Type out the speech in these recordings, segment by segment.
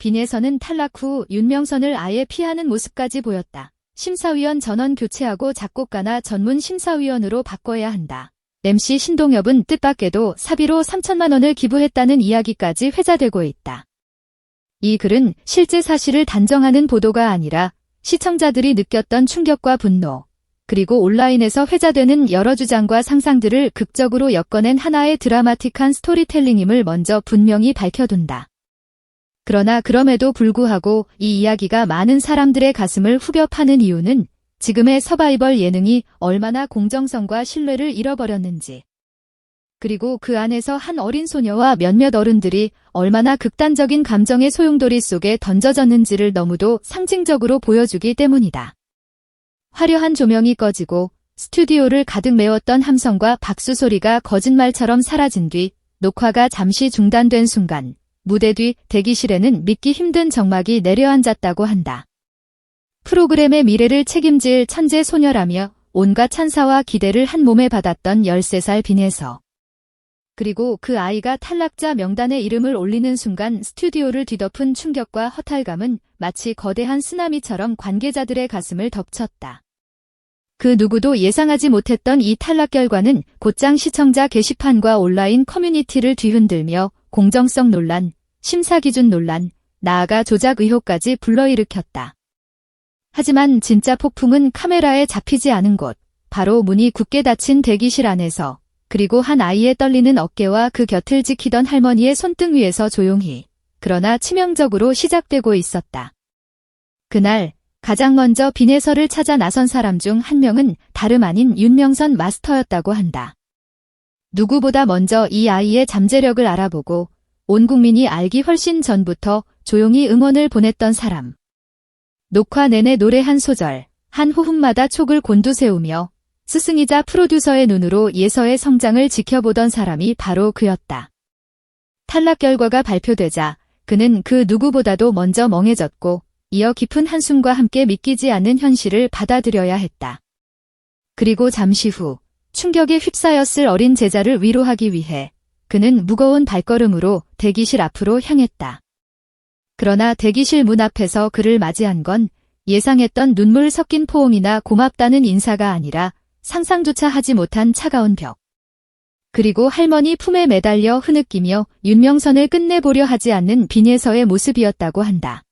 빈예선은 탈락 후 윤명선을 아예 피하는 모습까지 보였다. 심사위원 전원 교체하고 작곡가나 전문 심사위원으로 바꿔야 한다. MC 신동엽은 뜻밖에도 사비로 3천만 원을 기부했다는 이야기까지 회자되고 있다. 이 글은 실제 사실을 단정하는 보도가 아니라 시청자들이 느꼈던 충격과 분노, 그리고 온라인에서 회자되는 여러 주장과 상상들을 극적으로 엮어낸 하나의 드라마틱한 스토리텔링임을 먼저 분명히 밝혀둔다. 그러나 그럼에도 불구하고 이 이야기가 많은 사람들의 가슴을 후벼 파는 이유는 지금의 서바이벌 예능이 얼마나 공정성과 신뢰를 잃어버렸는지, 그리고 그 안에서 한 어린 소녀와 몇몇 어른들이 얼마나 극단적인 감정의 소용돌이 속에 던져졌는지를 너무도 상징적으로 보여주기 때문이다. 화려한 조명이 꺼지고 스튜디오를 가득 메웠던 함성과 박수 소리가 거짓말처럼 사라진 뒤 녹화가 잠시 중단된 순간 무대 뒤 대기실에는 믿기 힘든 정막이 내려앉았다고 한다. 프로그램의 미래를 책임질 천재 소녀라며 온갖 찬사와 기대를 한 몸에 받았던 13살 빈예서. 그리고 그 아이가 탈락자 명단에 이름을 올리는 순간 스튜디오를 뒤덮은 충격과 허탈감은 마치 거대한 쓰나미처럼 관계자들의 가슴을 덮쳤다. 그 누구도 예상하지 못했던 이 탈락 결과는 곧장 시청자 게시판과 온라인 커뮤니티를 뒤흔들며 공정성 논란, 심사기준 논란, 나아가 조작 의혹까지 불러일으켰다. 하지만 진짜 폭풍은 카메라에 잡히지 않은 곳, 바로 문이 굳게 닫힌 대기실 안에서, 그리고 한 아이의 떨리는 어깨와 그 곁을 지키던 할머니의 손등 위에서 조용히, 그러나 치명적으로 시작되고 있었다. 그날 가장 먼저 빈예서를 찾아 나선 사람 중 한 명은 다름 아닌 윤명선 마스터였다고 한다. 누구보다 먼저 이 아이의 잠재력을 알아보고 온 국민이 알기 훨씬 전부터 조용히 응원을 보냈던 사람. 녹화 내내 노래 한 소절, 한 호흡마다 촉을 곤두세우며 스승이자 프로듀서의 눈으로 예서의 성장을 지켜보던 사람이 바로 그였다. 탈락 결과가 발표되자 그는 그 누구보다도 먼저 멍해졌고 이어 깊은 한숨과 함께 믿기지 않는 현실을 받아들여야 했다. 그리고 잠시 후 충격에 휩싸였을 어린 제자를 위로하기 위해 그는 무거운 발걸음으로 대기실 앞으로 향했다. 그러나 대기실 문 앞에서 그를 맞이한 건 예상했던 눈물 섞인 포옹이나 고맙다는 인사가 아니라 상상조차 하지 못한 차가운 벽. 그리고 할머니 품에 매달려 흐느끼며 윤명선을 끝내보려 하지 않는 빈예서의 모습이었다고 한다.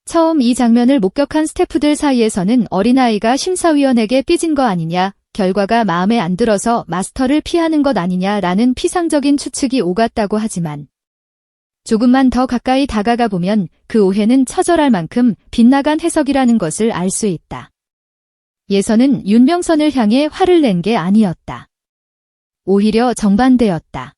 처음 이 장면을 목격한 스태프들 사이에서는 어린아이가 심사위원에게 삐진 거 아니냐, 결과가 마음에 안 들어서 마스터를 피하는 것 아니냐라는 피상적인 추측이 오갔다고 하지만 조금만 더 가까이 다가가 보면 그 오해는 처절할 만큼 빗나간 해석이라는 것을 알 수 있다. 예서는 윤명선을 향해 화를 낸 게 아니었다. 오히려 정반대였다.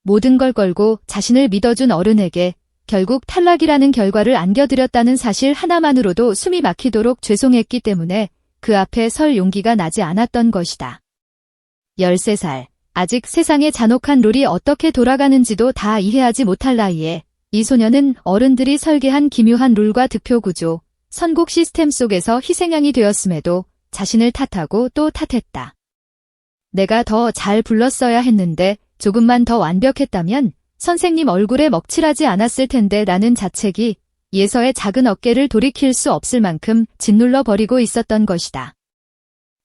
모든 걸 걸고 자신을 믿어준 어른에게 결국 탈락이라는 결과를 안겨드렸다는 사실 하나만으로도 숨이 막히도록 죄송했기 때문에 그 앞에 설 용기가 나지 않았던 것이다. 13살, 아직 세상의 잔혹한 룰이 어떻게 돌아가는지도 다 이해하지 못할 나이에 이 소녀는 어른들이 설계한 기묘한 룰과 득표 구조, 선곡 시스템 속에서 희생양이 되었음에도 자신을 탓하고 또 탓했다. 내가 더 잘 불렀어야 했는데 조금만 더 완벽했다면 선생님 얼굴에 먹칠하지 않았을 텐데 라는 자책이 예서의 작은 어깨를 돌이킬 수 없을 만큼 짓눌러 버리고 있었던 것이다.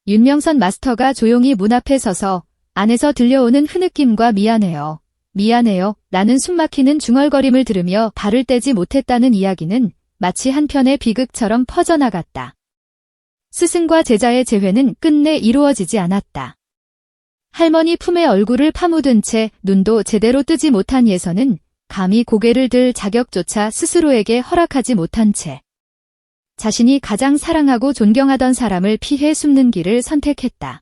윤명선 마스터가 조용히 문 앞에 서서 안에서 들려오는 흐느낌과 미안해요, 미안해요 라는 숨막히는 중얼거림을 들으며 발을 떼지 못했다는 이야기는 마치 한편의 비극처럼 퍼져나갔다. 스승과 제자의 재회는 끝내 이루어지지 않았다. 할머니 품에 얼굴을 파묻은 채 눈도 제대로 뜨지 못한 예서는 감히 고개를 들 자격조차 스스로에게 허락하지 못한 채 자신이 가장 사랑하고 존경하던 사람을 피해 숨는 길을 선택했다.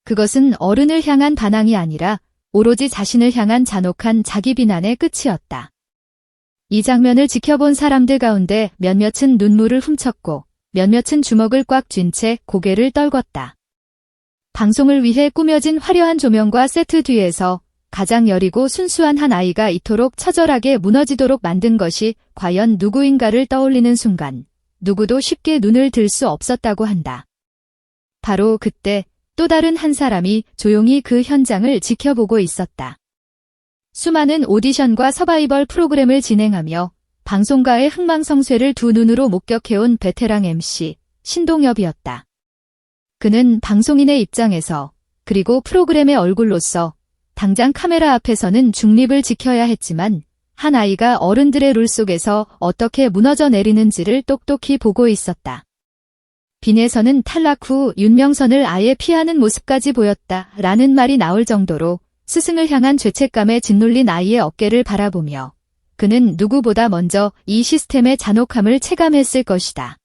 그것은 어른을 향한 반항이 아니라 오로지 자신을 향한 잔혹한 자기 비난의 끝이었다. 이 장면을 지켜본 사람들 가운데 몇몇은 눈물을 훔쳤고 몇몇은 주먹을 꽉 쥔 채 고개를 떨궜다. 방송을 위해 꾸며진 화려한 조명과 세트 뒤에서 가장 여리고 순수한 한 아이가 이토록 처절하게 무너지도록 만든 것이 과연 누구인가를 떠올리는 순간 누구도 쉽게 눈을 들 수 없었다고 한다. 바로 그때 또 다른 한 사람이 조용히 그 현장을 지켜보고 있었다. 수많은 오디션과 서바이벌 프로그램을 진행하며 방송가의 흥망성쇠를 두 눈으로 목격해온 베테랑 MC 신동엽이었다. 그는 방송인의 입장에서 그리고 프로그램의 얼굴로서 당장 카메라 앞에서는 중립을 지켜야 했지만 한 아이가 어른들의 룰 속에서 어떻게 무너져 내리는지를 똑똑히 보고 있었다. 빈에서는 탈락 후 윤명선을 아예 피하는 모습까지 보였다라는 말이 나올 정도로 스승을 향한 죄책감에 짓눌린 아이의 어깨를 바라보며 그는 누구보다 먼저 이 시스템의 잔혹함을 체감했을 것이다.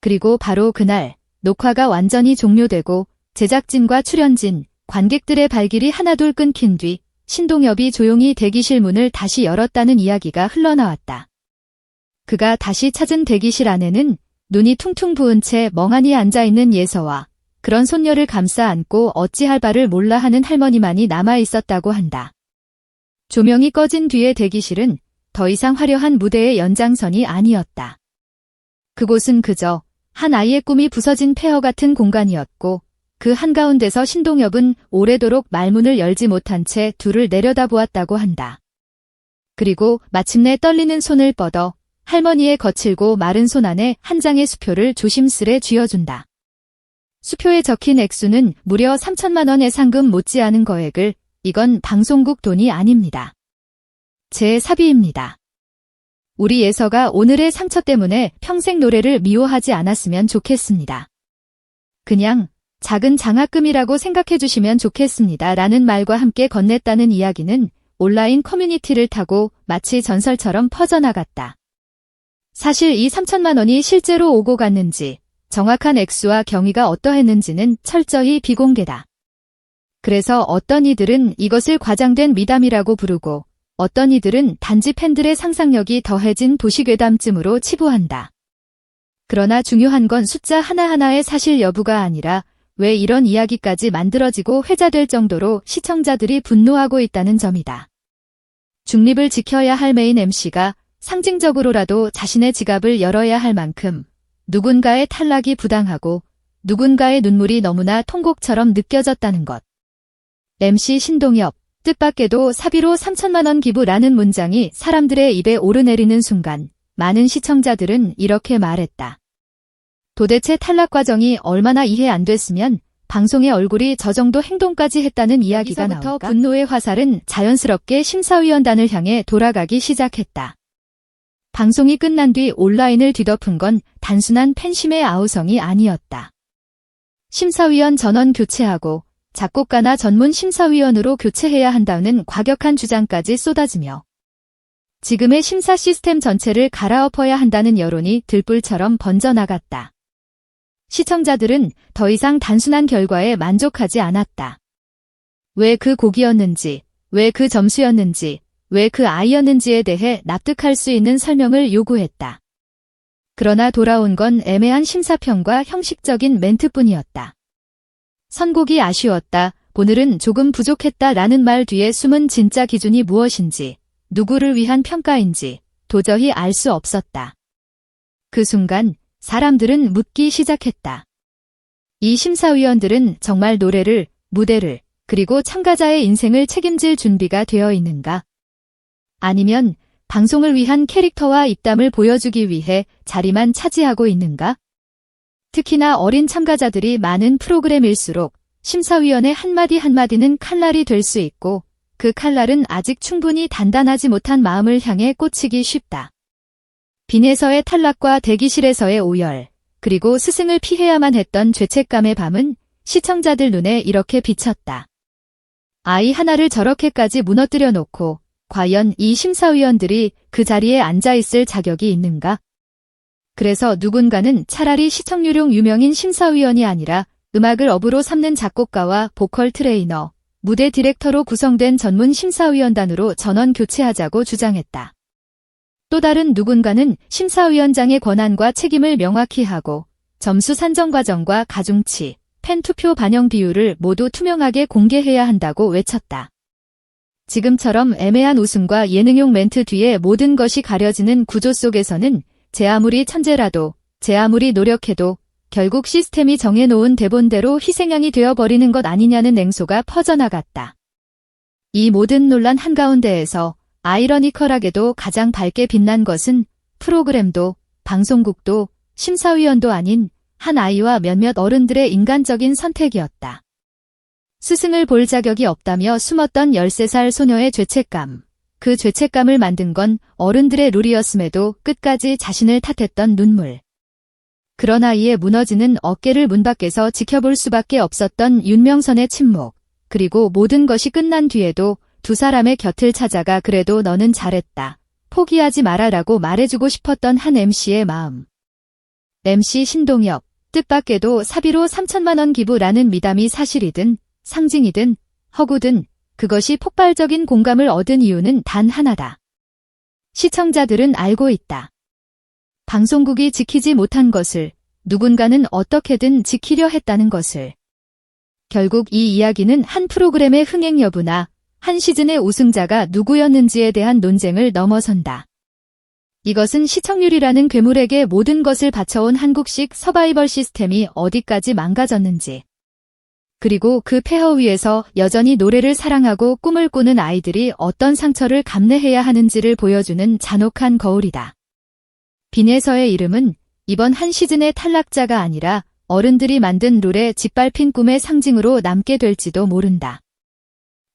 그리고 바로 그날 녹화가 완전히 종료되고 제작진과 출연진, 관객들의 발길이 하나둘 끊긴 뒤 신동엽이 조용히 대기실 문을 다시 열었다는 이야기가 흘러나왔다. 그가 다시 찾은 대기실 안에는 눈이 퉁퉁 부은 채 멍하니 앉아있는 예서와 그런 손녀를 감싸 안고 어찌할 바를 몰라 하는 할머니만이 남아있었다고 한다. 조명이 꺼진 뒤의 대기실은 더 이상 화려한 무대의 연장선이 아니었다. 그곳은 그저 한 아이의 꿈이 부서진 폐허 같은 공간이었고 그 한가운데서 신동엽은 오래도록 말문을 열지 못한 채 둘을 내려다보았다고 한다. 그리고 마침내 떨리는 손을 뻗어 할머니의 거칠고 마른 손 안에 한 장의 수표를 조심스레 쥐어준다. 수표에 적힌 액수는 무려 3천만 원의 상금 못지않은 거액을, 이건 방송국 돈이 아닙니다. 제 사비입니다. 우리 예서가 오늘의 상처 때문에 평생 노래를 미워하지 않았으면 좋겠습니다. 그냥 작은 장학금이라고 생각해 주시면 좋겠습니다. 라는 말과 함께 건넸다는 이야기는 온라인 커뮤니티를 타고 마치 전설처럼 퍼져나갔다. 사실 이 3천만 원이 실제로 오고 갔는지 정확한 액수와 경위가 어떠했는지는 철저히 비공개다. 그래서 어떤 이들은 이것을 과장된 미담이라고 부르고 어떤 이들은 단지 팬들의 상상력이 더해진 도시괴담쯤으로 치부한다. 그러나 중요한 건 숫자 하나하나의 사실 여부가 아니라 왜 이런 이야기까지 만들어지고 회자될 정도로 시청자들이 분노하고 있다는 점이다. 중립을 지켜야 할 메인 MC가 상징적으로라도 자신의 지갑을 열어야 할 만큼 누군가의 탈락이 부당하고 누군가의 눈물이 너무나 통곡처럼 느껴졌다는 것. MC 신동엽, 뜻밖에도 사비로 3천만 원 기부라는 문장이 사람들의 입에 오르내리는 순간 많은 시청자들은 이렇게 말했다. 도대체 탈락 과정이 얼마나 이해 안 됐으면 방송의 얼굴이 저 정도 행동까지 했다는 이야기가 나올까? 분노의 화살은 자연스럽게 심사위원단을 향해 돌아가기 시작했다. 방송이 끝난 뒤 온라인을 뒤덮은 건 단순한 팬심의 아우성이 아니었다. 심사위원 전원 교체하고 작곡가나 전문 심사위원으로 교체해야 한다는 과격한 주장까지 쏟아지며 지금의 심사 시스템 전체를 갈아엎어야 한다는 여론이 들불처럼 번져나갔다. 시청자들은 더 이상 단순한 결과에 만족하지 않았다. 왜 그 곡이었는지, 왜 그 점수였는지, 왜 그 아이였는지에 대해 납득할 수 있는 설명을 요구했다. 그러나 돌아온 건 애매한 심사평과 형식적인 멘트뿐이었다. 선곡이 아쉬웠다, 오늘은 조금 부족했다 라는 말 뒤에 숨은 진짜 기준이 무엇인지, 누구를 위한 평가인지 도저히 알 수 없었다. 그 순간 사람들은 묻기 시작했다. 이 심사위원들은 정말 노래를, 무대를, 그리고 참가자의 인생을 책임질 준비가 되어 있는가? 아니면 방송을 위한 캐릭터와 입담을 보여주기 위해 자리만 차지하고 있는가? 특히나 어린 참가자들이 많은 프로그램일수록 심사위원의 한마디 한마디는 칼날이 될 수 있고 그 칼날은 아직 충분히 단단하지 못한 마음을 향해 꽂히기 쉽다. 빈에서의 탈락과 대기실에서의 오열, 그리고 스승을 피해야만 했던 죄책감의 밤은 시청자들 눈에 이렇게 비쳤다. 아이 하나를 저렇게까지 무너뜨려 놓고 과연 이 심사위원들이 그 자리에 앉아있을 자격이 있는가? 그래서 누군가는 차라리 시청률용 유명인 심사위원이 아니라 음악을 업으로 삼는 작곡가와 보컬 트레이너, 무대 디렉터로 구성된 전문 심사위원단으로 전원 교체하자고 주장했다. 또 다른 누군가는 심사위원장의 권한과 책임을 명확히 하고 점수 산정 과정과 가중치, 팬 투표 반영 비율을 모두 투명하게 공개해야 한다고 외쳤다. 지금처럼 애매한 웃음과 예능용 멘트 뒤에 모든 것이 가려지는 구조 속에서는 제 아무리 천재라도, 제 아무리 노력해도 결국 시스템이 정해놓은 대본대로 희생양이 되어버리는 것 아니냐는 냉소가 퍼져나갔다. 이 모든 논란 한가운데에서 아이러니컬하게도 가장 밝게 빛난 것은 프로그램도 방송국도 심사위원도 아닌 한 아이와 몇몇 어른들의 인간적인 선택이었다. 스승을 볼 자격이 없다며 숨었던 13살 소녀의 죄책감. 그 죄책감을 만든 건 어른들의 룰이었음에도 끝까지 자신을 탓했던 눈물. 그런 아이의 무너지는 어깨를 문 밖에서 지켜볼 수밖에 없었던 윤명선의 침묵. 그리고 모든 것이 끝난 뒤에도 두 사람의 곁을 찾아가 그래도 너는 잘했다. 포기하지 마라라고 말해주고 싶었던 한 MC의 마음. MC 신동엽, 뜻밖에도 사비로 3천만 원 기부라는 미담이 사실이든 상징이든 허구든 그것이 폭발적인 공감을 얻은 이유는 단 하나다. 시청자들은 알고 있다. 방송국이 지키지 못한 것을 누군가는 어떻게든 지키려 했다는 것을. 결국 이 이야기는 한 프로그램의 흥행 여부나 한 시즌의 우승자가 누구였는지에 대한 논쟁을 넘어선다. 이것은 시청률이라는 괴물에게 모든 것을 바쳐온 한국식 서바이벌 시스템이 어디까지 망가졌는지, 그리고 그 폐허 위에서 여전히 노래를 사랑하고 꿈을 꾸는 아이들이 어떤 상처를 감내해야 하는지를 보여주는 잔혹한 거울이다. 빈에서의 이름은 이번 한 시즌의 탈락자가 아니라 어른들이 만든 룰에 짓밟힌 꿈의 상징으로 남게 될지도 모른다.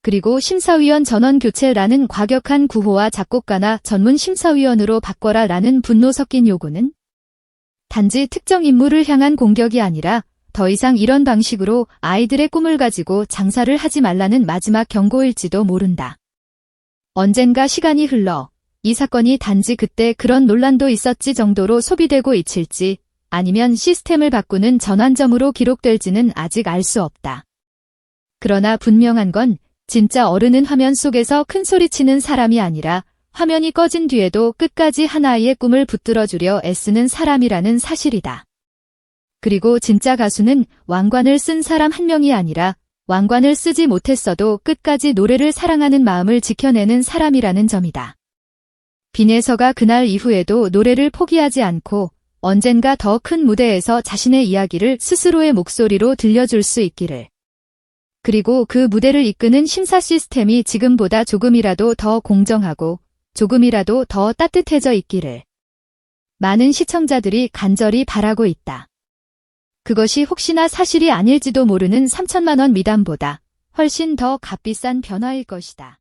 그리고 심사위원 전원 교체라는 과격한 구호와 작곡가나 전문 심사위원으로 바꿔라라는 분노 섞인 요구는 단지 특정 인물을 향한 공격이 아니라 더 이상 이런 방식으로 아이들의 꿈을 가지고 장사를 하지 말라는 마지막 경고일지도 모른다. 언젠가 시간이 흘러 이 사건이 단지 그때 그런 논란도 있었지 정도로 소비되고 잊힐지 아니면 시스템을 바꾸는 전환점으로 기록될지는 아직 알 수 없다. 그러나 분명한 건 진짜 어른은 화면 속에서 큰소리치는 사람이 아니라 화면이 꺼진 뒤에도 끝까지 하나의 꿈을 붙들어주려 애쓰는 사람이라는 사실이다. 그리고 진짜 가수는 왕관을 쓴 사람 한 명이 아니라 왕관을 쓰지 못했어도 끝까지 노래를 사랑하는 마음을 지켜내는 사람이라는 점이다. 빈에서가 그날 이후에도 노래를 포기하지 않고 언젠가 더 큰 무대에서 자신의 이야기를 스스로의 목소리로 들려줄 수 있기를. 그리고 그 무대를 이끄는 심사 시스템이 지금보다 조금이라도 더 공정하고 조금이라도 더 따뜻해져 있기를. 많은 시청자들이 간절히 바라고 있다. 그것이 혹시나 사실이 아닐지도 모르는 3천만 원 미담보다 훨씬 더 값비싼 변화일 것이다.